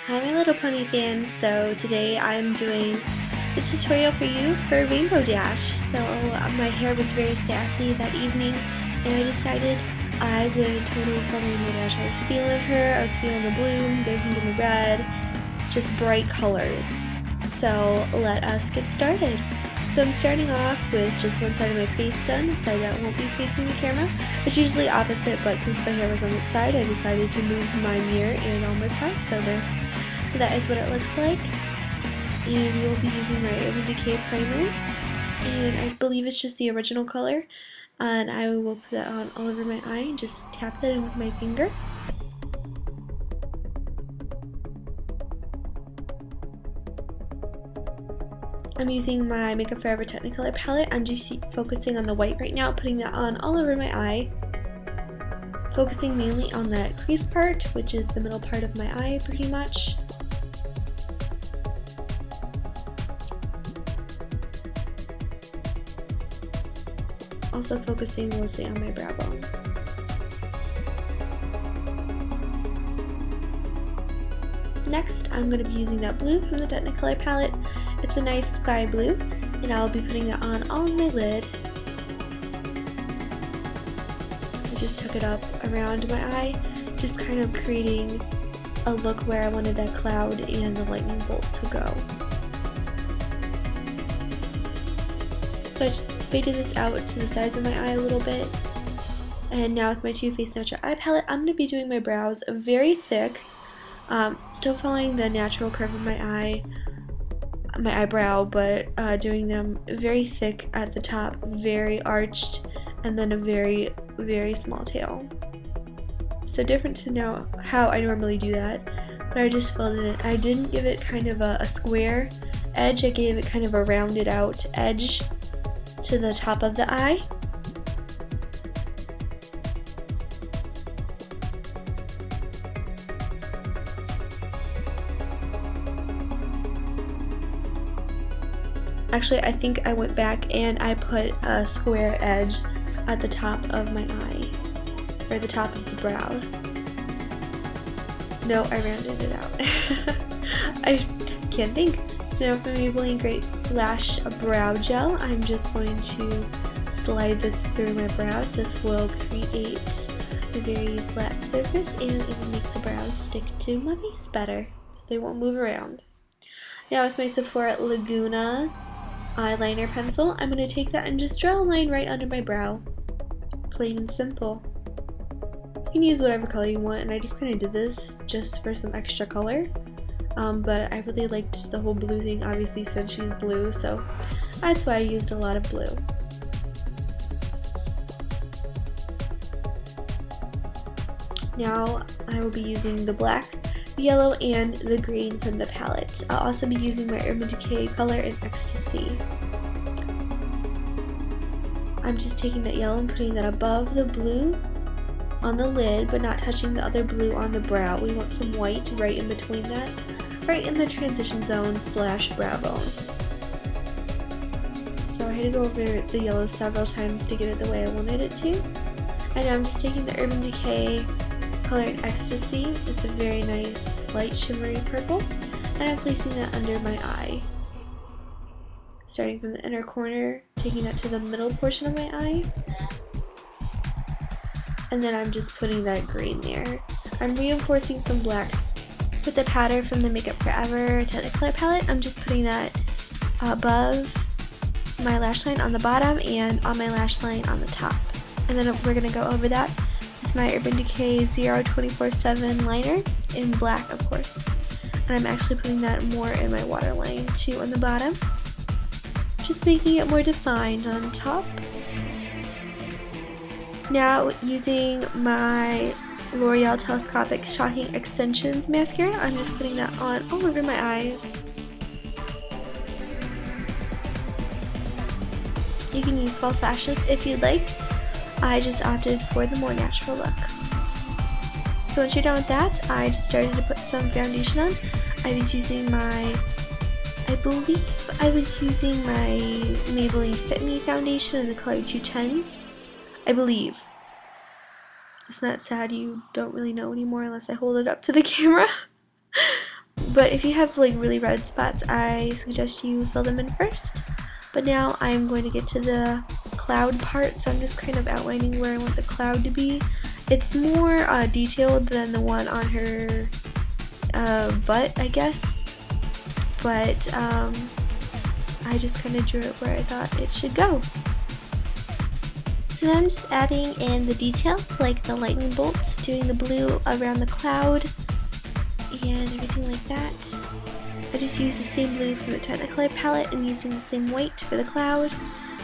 Hi my little pony fans, so today I'm doing a tutorial for you for Rainbow Dash. So my hair was very sassy that evening and I decided I would totally film Rainbow Dash. I was feeling her, I was feeling the blue, the pink and the red, just bright colors. So let us get started. So I'm starting off with just one side of my face done, the side that won't be facing the camera. It's usually opposite, but since my hair was on that side, I decided to move my mirror and all my products over. So that is what it looks like. And we'll be using my Decay primer. And I believe it's just the original color. And I will put that on all over my eye and just tap that in with my finger. I'm using my Makeup Forever Technicolor palette. I'm just focusing on the white right now, putting that on all over my eye. Focusing mainly on that crease part, which is the middle part of my eye pretty much. Also focusing mostly on my brow bone. Next, I'm going to be using that blue from the Technicolor palette. It's a nice sky blue, and I'll be putting that on all of my lid. I just took it up around my eye, just kind of creating a look where I wanted that cloud and the lightning bolt to go. So I just faded this out to the sides of my eye a little bit. And now with my Too Faced Natural Eye Palette, I'm going to be doing my brows very thick. Still following the natural curve of my eyebrow, but doing them very thick at the top, very arched, and then a very, very small tail. So different to now how I normally do that, but I just filled it in. I didn't give it kind of a square edge, I gave it kind of a rounded out edge to the top of the eye. Actually, I think I went back and I put a square edge at the top of my eye, or the top of the brow. No, I rounded it out. I can't think. So now for Maybelline Great Lash Brow Gel, I'm just going to slide this through my brows. This will create a very flat surface and it will make the brows stick to my face better, so they won't move around. Now with my Sephora Lagoona eyeliner pencil, I'm going to take that and just draw a line right under my brow. Plain and simple. You can use whatever color you want, and I just kind of did this just for some extra color. But I really liked the whole blue thing, obviously, since she's blue, so that's why I used a lot of blue. Now I will be using the black, yellow, and the green from the palette. I'll also be using my Urban Decay Color in Ecstasy. I'm just taking that yellow and putting that above the blue on the lid, but not touching the other blue on the brow. We want some white right in between that, right in the transition zone / brow bone. So I had to go over the yellow several times to get it the way I wanted it to. And now I'm just taking the Urban Decay Color in Ecstasy. It's a very nice light shimmery purple, and I'm placing that under my eye. Starting from the inner corner, taking that to the middle portion of my eye. And then I'm just putting that green there. I'm reinforcing some black with the powder from the Makeup Forever Technicolor palette. I'm just putting that above my lash line on the bottom and on my lash line on the top. And then we're going to go over that with my Urban Decay 24/7 liner in black, of course. And I'm actually putting that more in my waterline too on the bottom, just making it more defined on top. Now using my L'Oreal Telescopic Shocking Extensions mascara, I'm just putting that on all over my eyes. You can use false lashes if you'd like. I just opted for the more natural look. So once you're done with that, I just started to put some foundation on. I was using my, I believe I was using my Maybelline Fit Me foundation in the color 210. I believe. Isn't that sad? You don't really know anymore unless I hold it up to the camera. But if you have like really red spots, I suggest you fill them in first. But now I'm going to get to the cloud part, so I'm just kind of outlining where I want the cloud to be. It's more detailed than the one on her butt, I guess. But I just kind of drew it where I thought it should go. So now I'm just adding in the details like the lightning bolts, doing the blue around the cloud and everything like that. I just used the same blue from the Technicolor palette and using the same white for the cloud.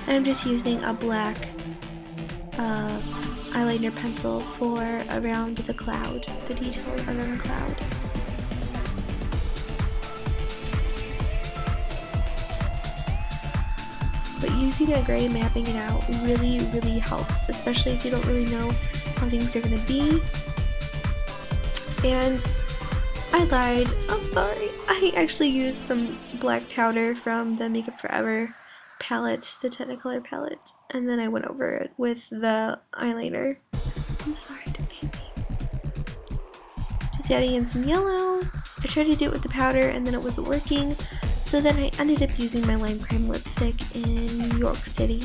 And I'm just using a black eyeliner pencil for around the cloud, the detail around the cloud. But using a gray, mapping it out really helps, especially if you don't really know how things are going to be. And I lied, I'm sorry. I actually used some black powder from the Makeup Forever palette, the Technicolor palette, and then I went over it with the eyeliner. I'm sorry to baby. Just adding in some yellow. I tried to do it with the powder and then it wasn't working. So then I ended up using my lime crime lipstick in York City.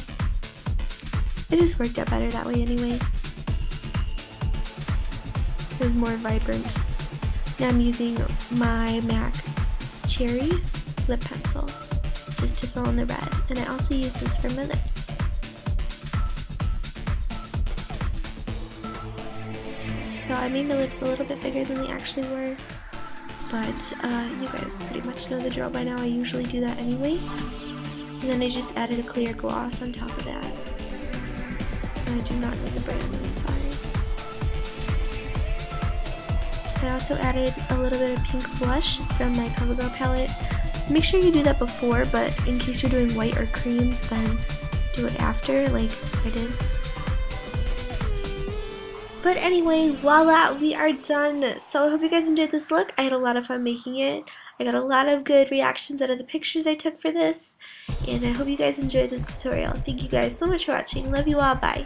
It just worked out better that way anyway. It was more vibrant. Now I'm using my MAC Cherry lip pencil just to fill in the red. And I also use this for my lips. So I made my lips a little bit bigger than they actually were. But you guys pretty much know the drill by now. I usually do that anyway. And then I just added a clear gloss on top of that. And I do not know the brand, I'm sorry. I also added a little bit of pink blush from my CoverGirl palette. Make sure you do that before, but in case you're doing white or creams, then do it after, like I did. But anyway, voila, we are done. So I hope you guys enjoyed this look. I had a lot of fun making it. I got a lot of good reactions out of the pictures I took for this. And I hope you guys enjoyed this tutorial. Thank you guys so much for watching. Love you all. Bye.